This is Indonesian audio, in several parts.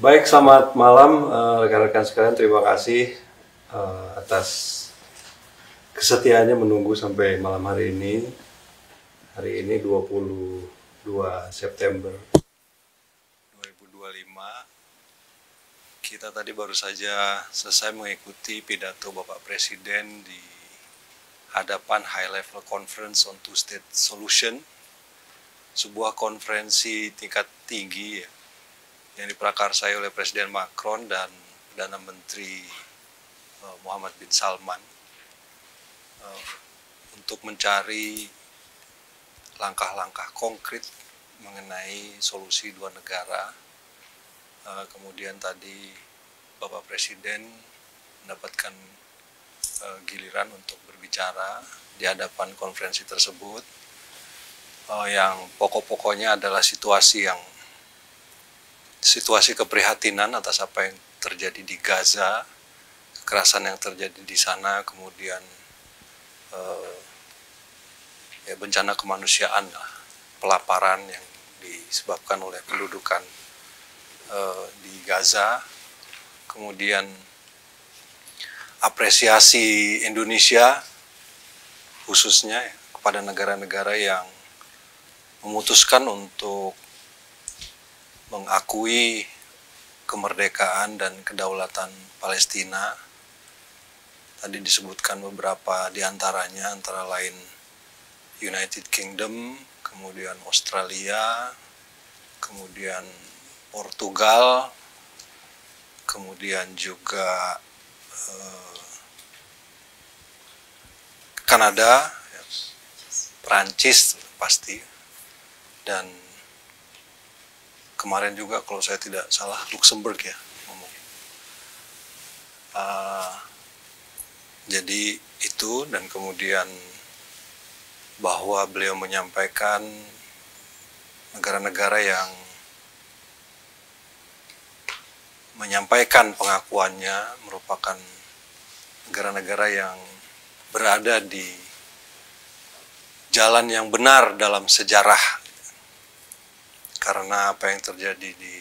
Baik, selamat malam rekan-rekan sekalian. Terima kasih atas kesetiaannya menunggu sampai malam hari ini. Hari ini 22 September 2025. Kita tadi baru saja selesai mengikuti pidato Bapak Presiden di hadapan High Level Conference on Two-State Solution, sebuah konferensi tingkat tinggi yang diprakarsai oleh Presiden Macron dan Perdana Menteri Muhammad bin Salman untuk mencari langkah-langkah konkret mengenai solusi dua negara. Kemudian tadi Bapak Presiden mendapatkan giliran untuk berbicara di hadapan konferensi tersebut, yang pokok-pokoknya adalah situasi keprihatinan atas apa yang terjadi di Gaza, kekerasan yang terjadi di sana, kemudian bencana kemanusiaan, pelaparan yang disebabkan oleh pendudukan di Gaza, kemudian apresiasi Indonesia khususnya kepada negara-negara yang memutuskan untuk mengakui kemerdekaan dan kedaulatan Palestina. Tadi disebutkan beberapa di antaranya, antara lain United Kingdom, kemudian Australia, kemudian Portugal, kemudian juga Kanada, Prancis pasti, dan kemarin juga kalau saya tidak salah Luxembourg ya ngomong. Jadi itu, dan kemudian bahwa beliau menyampaikan negara-negara yang menyampaikan pengakuannya merupakan negara-negara yang berada di jalan yang benar dalam sejarah, karena apa yang terjadi di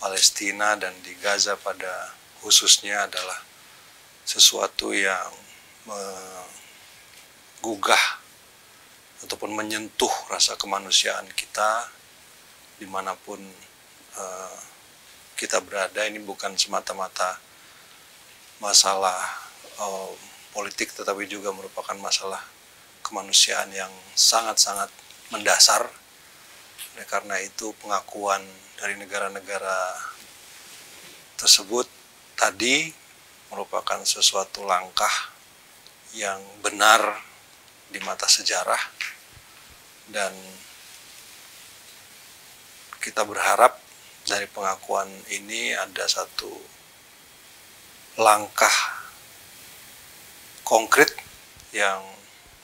Palestina dan di Gaza pada khususnya adalah sesuatu yang menggugah ataupun menyentuh rasa kemanusiaan kita dimanapun kita berada. Ini bukan semata-mata masalah politik, tetapi juga merupakan masalah kemanusiaan yang sangat-sangat mendasar. Oleh karena itu, pengakuan dari negara-negara tersebut tadi merupakan sesuatu langkah yang benar di mata sejarah, dan kita berharap dari pengakuan ini ada satu langkah konkret yang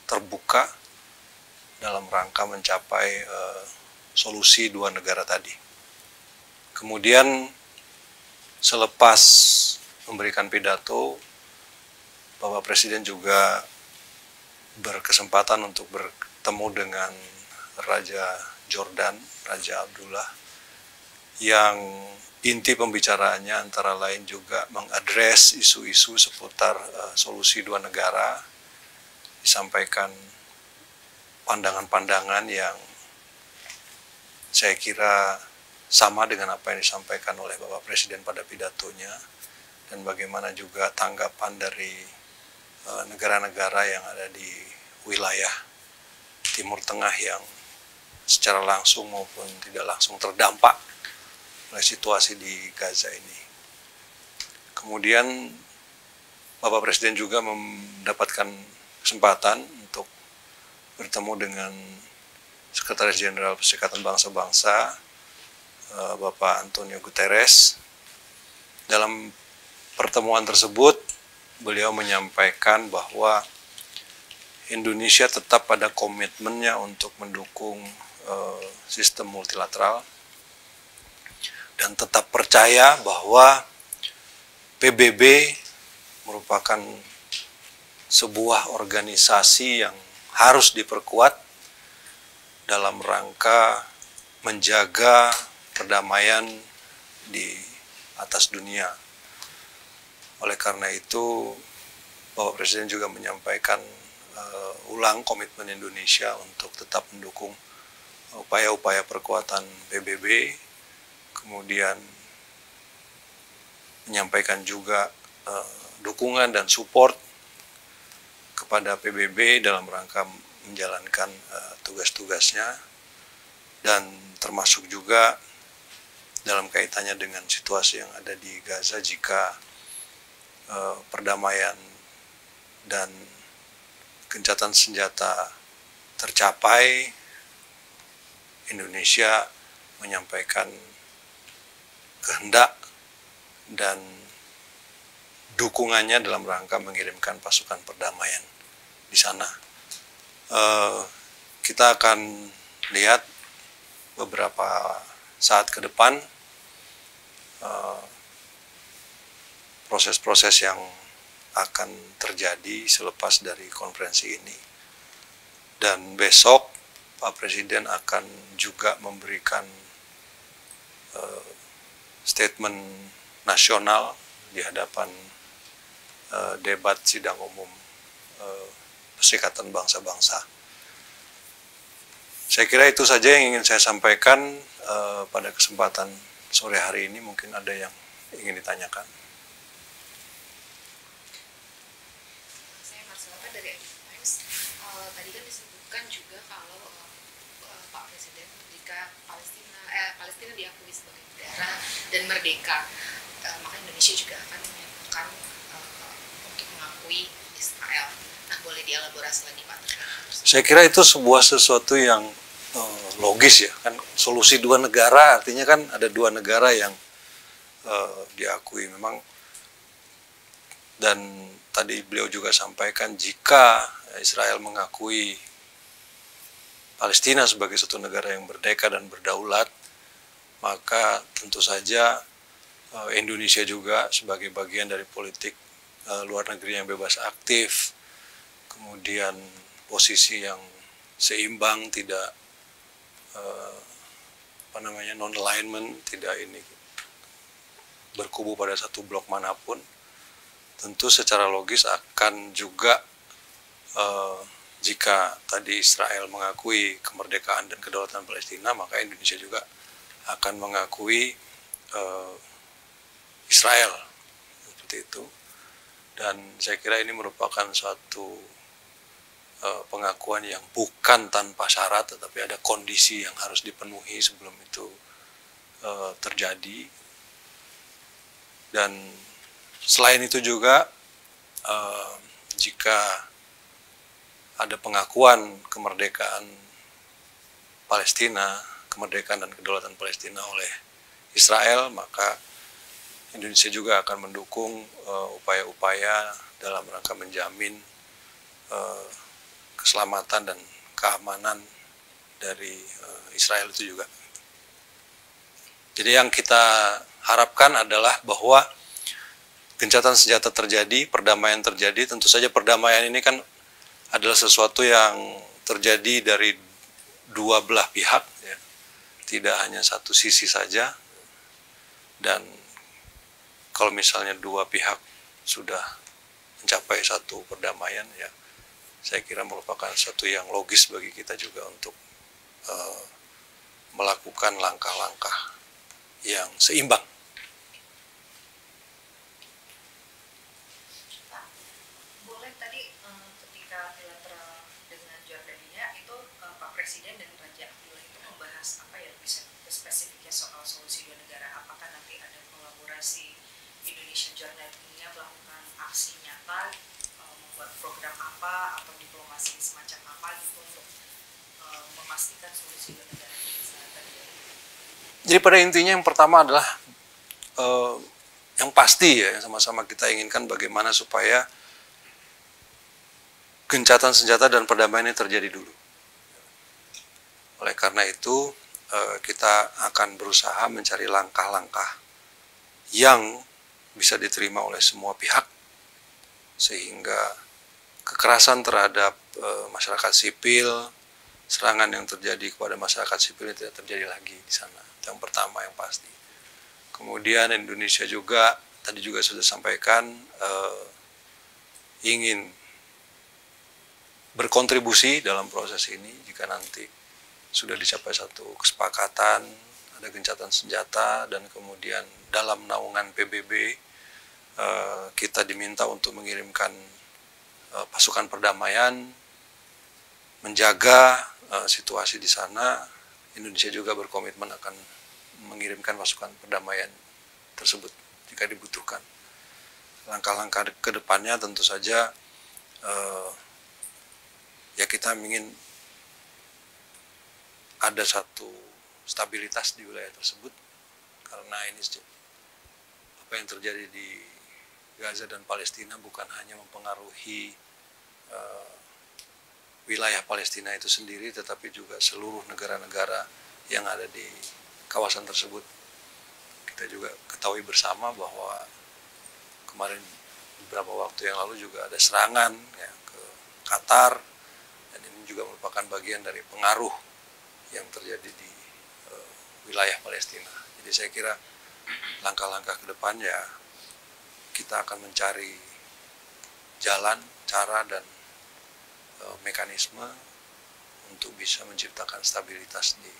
terbuka dalam rangka mencapai solusi dua negara tadi. Kemudian selepas memberikan pidato, Bapak Presiden juga berkesempatan untuk bertemu dengan Raja Jordan, Raja Abdullah, yang inti pembicaraannya antara lain juga mengadres isu-isu seputar solusi dua negara. Disampaikan pandangan-pandangan yang saya kira sama dengan apa yang disampaikan oleh Bapak Presiden pada pidatonya, dan bagaimana juga tanggapan dari negara-negara yang ada di wilayah Timur Tengah yang secara langsung maupun tidak langsung terdampak oleh situasi di Gaza ini. Kemudian Bapak Presiden juga mendapatkan kesempatan untuk bertemu dengan Sekretaris Jenderal Perserikatan Bangsa-Bangsa, Bapak Antonio Guterres. Dalam pertemuan tersebut, beliau menyampaikan bahwa Indonesia tetap pada komitmennya untuk mendukung sistem multilateral, dan tetap percaya bahwa PBB merupakan sebuah organisasi yang harus diperkuat dalam rangka menjaga perdamaian di atas dunia. Oleh karena itu, Bapak Presiden juga menyampaikan ulang komitmen Indonesia untuk tetap mendukung upaya-upaya perkuatan PBB, kemudian menyampaikan juga dukungan dan support kepada PBB dalam rangka menjalankan tugas-tugasnya, dan termasuk juga dalam kaitannya dengan situasi yang ada di Gaza, jika perdamaian dan gencatan senjata tercapai, Indonesia menyampaikan kehendak dan dukungannya dalam rangka mengirimkan pasukan perdamaian di sana. Kita akan lihat beberapa saat ke depan proses-proses yang akan terjadi selepas dari konferensi ini. Dan besok Pak Presiden akan juga memberikan statement nasional di hadapan debat sidang umum Perserikatan Bangsa-Bangsa. Saya kira itu saja yang ingin saya sampaikan pada kesempatan sore hari ini. Mungkin ada yang ingin ditanyakan. Saya Marcelata dari Times. Tadi kan disebutkan juga kalau Pak Presiden, jika Palestina diakui sebagai negara dan merdeka, maka Indonesia juga akan menyatakan untuk mengakui Israel. Nah, boleh dielaborasi lagi Pak? Saya kira itu sesuatu yang logis ya, kan solusi dua negara artinya kan ada dua negara yang diakui memang, dan tadi beliau juga sampaikan jika Israel mengakui Palestina sebagai satu negara yang merdeka dan berdaulat, maka tentu saja Indonesia juga sebagai bagian dari politik luar negeri yang bebas aktif, kemudian posisi yang seimbang, tidak non-alignment, tidak ini berkubu pada satu blok manapun, tentu secara logis akan juga jika tadi Israel mengakui kemerdekaan dan kedaulatan Palestina, maka Indonesia juga akan mengakui Israel, seperti itu. Dan saya kira ini merupakan suatu pengakuan yang bukan tanpa syarat, tetapi ada kondisi yang harus dipenuhi sebelum itu terjadi. Dan selain itu juga jika ada pengakuan kemerdekaan Palestina, kemerdekaan dan kedaulatan Palestina oleh Israel, maka Indonesia juga akan mendukung upaya-upaya dalam rangka menjamin keselamatan dan keamanan dari Israel itu juga. Jadi yang kita harapkan adalah bahwa gencatan senjata terjadi, perdamaian terjadi. Tentu saja perdamaian ini kan adalah sesuatu yang terjadi dari dua belah pihak, ya. Tidak hanya satu sisi saja. Dan kalau misalnya dua pihak sudah mencapai satu perdamaian, ya saya kira merupakan sesuatu yang logis bagi kita juga untuk melakukan langkah-langkah yang seimbang. Pak, boleh tadi ketika bilateral dengan Jordania itu Pak Presiden dan Raja Abdullah itu membahas apa ya, bisa spesifiknya soal solusi dua negara? Apakah nanti ada kolaborasi Indonesia Jordania melakukan aksi nyata, membuat program apa atau diplomasi semacam apa gitu untuk memastikan solusi dua negara ini bisa terjadi? Jadi pada intinya yang pertama adalah yang pasti ya, sama-sama kita inginkan bagaimana supaya gencatan senjata dan perdamaian ini terjadi dulu. Oleh karena itu kita akan berusaha mencari langkah-langkah yang bisa diterima oleh semua pihak, sehingga kekerasan terhadap masyarakat sipil, serangan yang terjadi kepada masyarakat sipil tidak terjadi lagi di sana. Itu yang pertama, yang pasti. Kemudian Indonesia juga tadi juga sudah sampaikan ingin berkontribusi dalam proses ini jika nanti sudah dicapai satu kesepakatan, ada gencatan senjata, dan kemudian dalam naungan PBB kita diminta untuk mengirimkan pasukan perdamaian, menjaga situasi di sana. Indonesia juga berkomitmen akan mengirimkan pasukan perdamaian tersebut jika dibutuhkan. Langkah-langkah ke depannya tentu saja ya kita ingin ada satu stabilitas di wilayah tersebut, karena ini apa yang terjadi di Gaza dan Palestina bukan hanya mempengaruhi wilayah Palestina itu sendiri, tetapi juga seluruh negara-negara yang ada di kawasan tersebut. Kita juga ketahui bersama bahwa kemarin beberapa waktu yang lalu juga ada serangan ya, ke Qatar, dan ini juga merupakan bagian dari pengaruh yang terjadi di wilayah Palestina. Jadi saya kira langkah-langkah ke depannya kita akan mencari jalan, cara, dan mekanisme untuk bisa menciptakan stabilitas di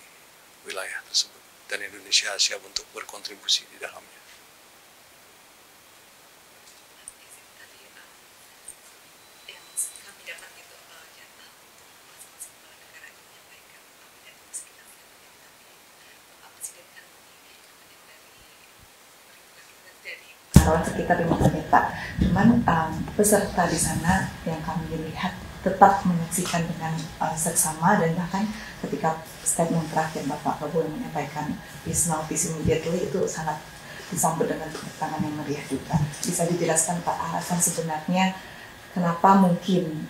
wilayah tersebut, dan Indonesia siap untuk berkontribusi di dalamnya. Sekitar 5 menit Pak. Cuman peserta di sana yang kami lihat tetap menyaksikan dengan seksama, dan bahkan ketika statement terakhir Bapak Prabowo menyampaikan peace now, peace immediately, itu sangat disambut dengan tepuk tangan yang meriah juga. Bisa dijelaskan Pak alasan sebenarnya kenapa mungkin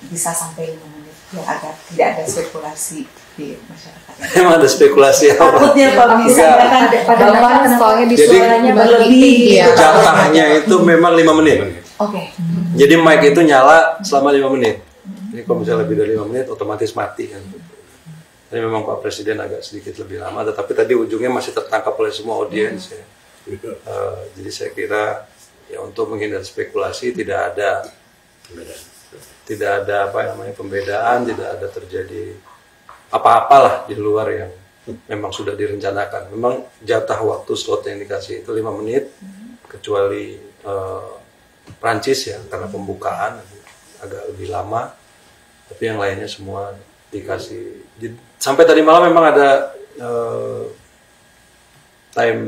bisa sampai 5 menit ya, agar tidak ada spekulasi di masyarakat? Emang ada spekulasi apa? Takutnya Pak bisa padahal soalnya di Jadi, suaranya berlebih ya. Jatahnya itu memang 5 menit. Oke. Jadi mic itu nyala selama 5 menit. Jadi kalau misalnya lebih dari 5 menit otomatis mati kan. Jadi memang Pak Presiden agak sedikit lebih lama, tetapi tadi ujungnya masih tertangkap oleh semua audiens ya. Jadi saya kira ya untuk menghindari spekulasi tidak ada apa namanya pembedaan, tidak ada terjadi apa-apalah di luar yang memang sudah direncanakan. Memang jatah waktu slot yang dikasih itu 5 menit, kecuali Prancis ya, karena pembukaan agak lebih lama, tapi yang lainnya semua dikasih. Sampai tadi malam memang ada time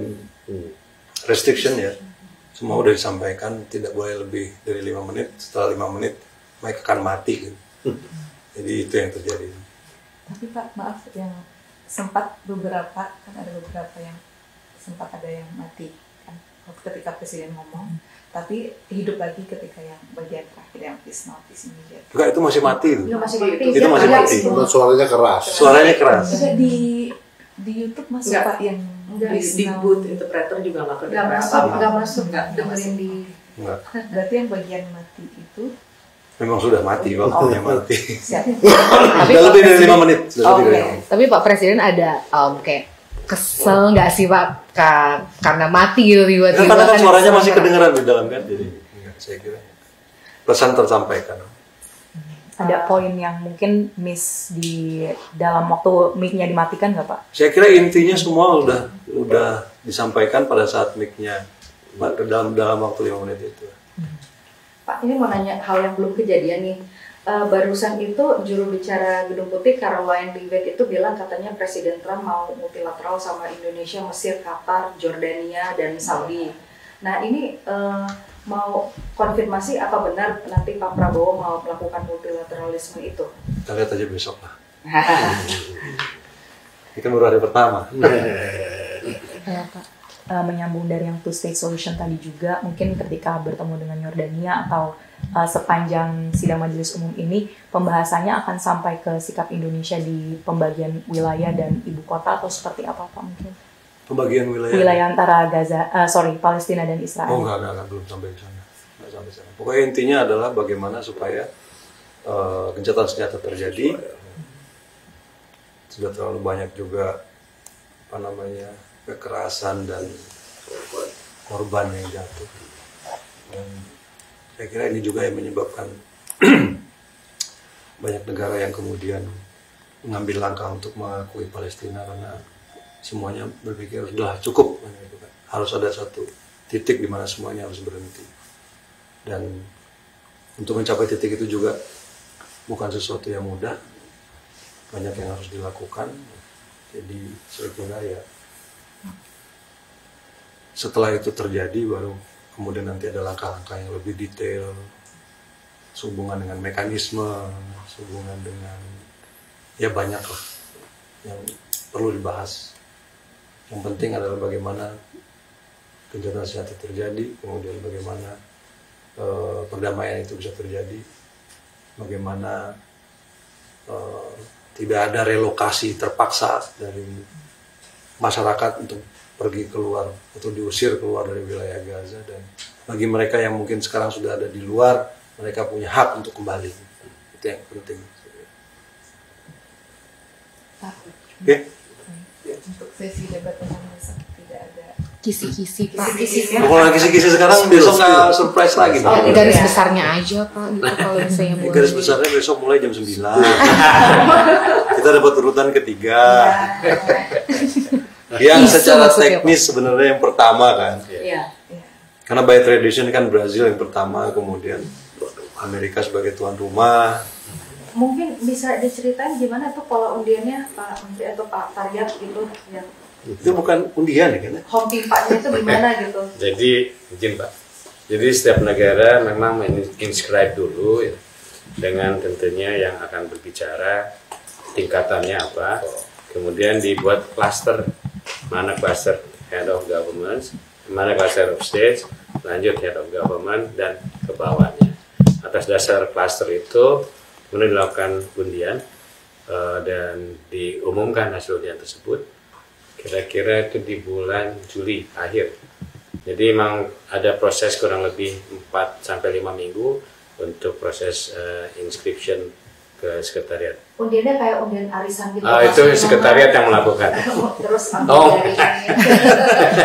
restriction ya, semua udah disampaikan tidak boleh lebih dari 5 menit, setelah 5 menit mereka akan mati gitu. Jadi itu yang terjadi. Tapi Pak, maaf, yang sempat beberapa, kan ada beberapa yang sempat ada yang mati kan ketika Presiden ngomong, tapi hidup lagi ketika yang bagian terakhir yang peace now, peace immediate. Enggak, itu masih mati itu. masih mati. Itu masih mati. Suaranya keras. Suaranya keras. Di YouTube masuk Pak yang di booth interpreter juga nggak masuk dengerin di. Enggak. Berarti yang bagian mati itu Memang sudah mati, waktunya mati. siap. Sudah lebih dari 5 menit. Tapi Pak Presiden ada kayak kesel nggak sih Pak karena mati gitu tiba-tiba? Karena kan suaranya masih kedengeran di dalam kan, jadi saya kira pesan tersampaikan. Ada poin yang mungkin miss di dalam waktu mic-nya dimatikan nggak Pak? Saya kira intinya semua udah disampaikan pada saat mic-nya dalam waktu 5 menit itu. Pak, ini mau nanya hal yang belum kejadian nih. Barusan itu juru bicara Gedung Putih Caroline Leavitt itu bilang katanya Presiden Trump mau multilateral sama Indonesia, Mesir, Qatar, Jordania, dan Saudi. Nah ini mau konfirmasi apa benar nanti Pak Prabowo mau melakukan multilateralisme itu? Kita lihat aja besok lah. Ini kan baru hari pertama. Ya Pak. Menyambung dari yang two state solution tadi juga, mungkin ketika bertemu dengan Yordania atau sepanjang sidang majelis umum ini, pembahasannya akan sampai ke sikap Indonesia di pembagian wilayah dan ibu kota atau seperti apa Pak mungkin? Pembagian wilayah antara Palestina dan Israel. Oh enggak, belum sampai ke sana. Enggak sampai sana. Pokoknya intinya adalah bagaimana supaya gencatan senjata terjadi. Sudah terlalu banyak juga kekerasan dan korban yang jatuh. Dan saya kira ini juga yang menyebabkan banyak negara yang kemudian mengambil langkah untuk mengakui Palestina, karena semuanya berpikir sudah cukup, harus ada satu titik di mana semuanya harus berhenti. Dan untuk mencapai titik itu juga bukan sesuatu yang mudah, banyak yang harus dilakukan. Jadi saya kira ya setelah itu terjadi baru kemudian nanti ada langkah-langkah yang lebih detail, sehubungan dengan mekanisme, sehubungan dengan ya banyak lah yang perlu dibahas. Yang penting adalah bagaimana gencatan senjata terjadi, kemudian bagaimana perdamaian itu bisa terjadi, bagaimana tidak ada relokasi terpaksa dari masyarakat untuk pergi keluar atau diusir keluar dari wilayah Gaza, dan bagi mereka yang mungkin sekarang sudah ada di luar, mereka punya hak untuk kembali. Itu yang penting. Pak, Oke? untuk sesi debat yang besok tidak ada Kisi-kisi Pak. Kalau kisi-kisi sekarang besok nggak surprise lagi. Oh, garis besarnya aja Pak, gitu kalau saya boleh. Garis besarnya besok mulai jam 9. Kita dapat urutan ketiga. Yang secara teknis sebenarnya yang pertama kan. Iya. Karena by tradition kan Brazil yang pertama, kemudian Amerika sebagai tuan rumah. Mungkin bisa diceritain gimana tuh pola undiannya Pak Menteri atau Pak Faryad gitu, yang Itu bukan undian ya kan? home pimpanya itu gimana gitu? Jadi izin Pak. Jadi setiap negara memang inscribe dulu ya, dengan tentunya yang akan berbicara tingkatannya apa. Kemudian dibuat cluster, mana cluster head of government, mana cluster of states, lanjut head of government dan ke bawahnya. Atas dasar cluster itu kemudian dilakukan undian dan diumumkan hasil undian tersebut. Kira-kira itu di bulan Juli akhir. Jadi memang ada proses kurang lebih 4-5 minggu untuk proses inscription ke sekretariat. Undiannya kayak undian arisan gitu. Itu sekretariat yang melakukan. Terus Oh.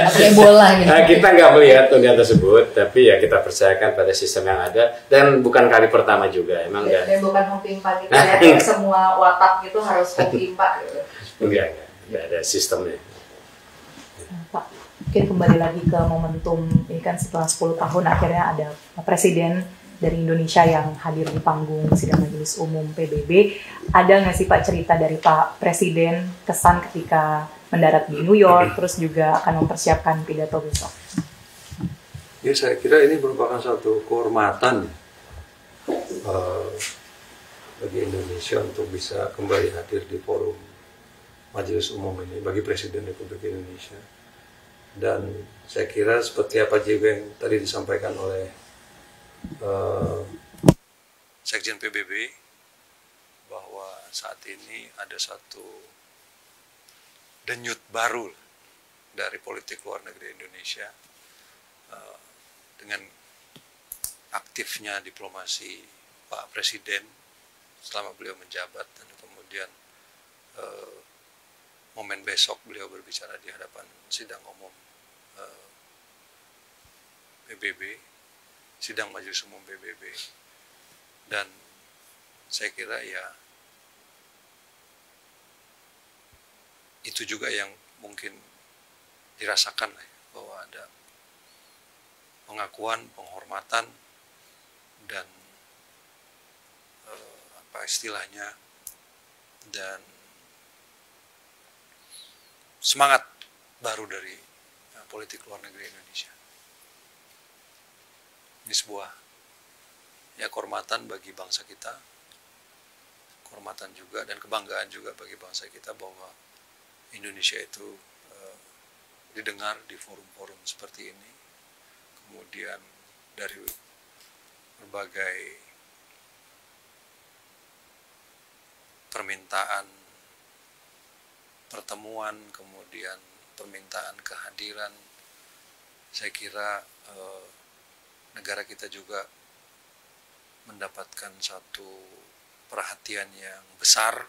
Kayak bola gitu. Nah, kita nggak melihat undian tersebut, tapi ya kita percayakan pada sistem yang ada, dan bukan kali pertama juga. Emang dan enggak. bukan home pimpa gitu ya, kayak semua watak gitu harus home pimpa gitu. Enggak ada sistemnya. Pak, mungkin kembali lagi ke momentum ini kan setelah 10 tahun akhirnya ada presiden dari Indonesia yang hadir di panggung sidang Majelis Umum PBB. Ada nggak sih Pak cerita dari Pak Presiden kesan ketika mendarat di New York, terus juga akan mempersiapkan pidato besok? Ya saya kira ini merupakan satu kehormatan bagi Indonesia untuk bisa kembali hadir di forum Majelis Umum ini bagi Presiden Republik Indonesia. Dan saya kira seperti apa juga yang tadi disampaikan oleh Sekjen PBB, bahwa saat ini ada satu denyut baru dari politik luar negeri Indonesia dengan aktifnya diplomasi Pak Presiden selama beliau menjabat, dan kemudian momen besok beliau berbicara di hadapan sidang umum PBB, sidang Majelis Umum PBB. Dan saya kira ya itu juga yang mungkin dirasakan bahwa ada pengakuan, penghormatan, dan apa istilahnya, dan semangat baru dari politik luar negeri Indonesia. Ini sebuah ya kehormatan bagi bangsa kita, kehormatan juga dan kebanggaan juga bagi bangsa kita bahwa Indonesia itu didengar di forum-forum seperti ini. Kemudian dari berbagai permintaan pertemuan, kemudian permintaan kehadiran, saya kira negara kita juga mendapatkan satu perhatian yang besar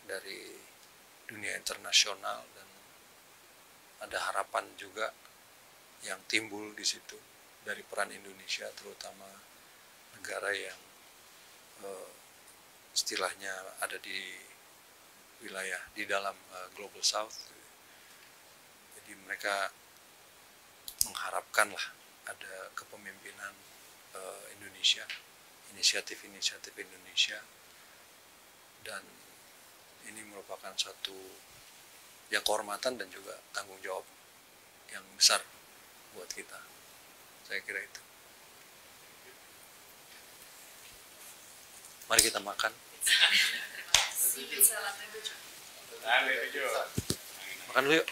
dari dunia internasional, dan ada harapan juga yang timbul di situ dari peran Indonesia, terutama negara yang istilahnya ada di wilayah di dalam Global South. Jadi mereka mengharapkanlah ada kepemimpinan Indonesia, inisiatif-inisiatif Indonesia, dan ini merupakan satu ya kehormatan dan juga tanggung jawab yang besar buat kita. Saya kira itu. Mari kita makan. Makan dulu yuk.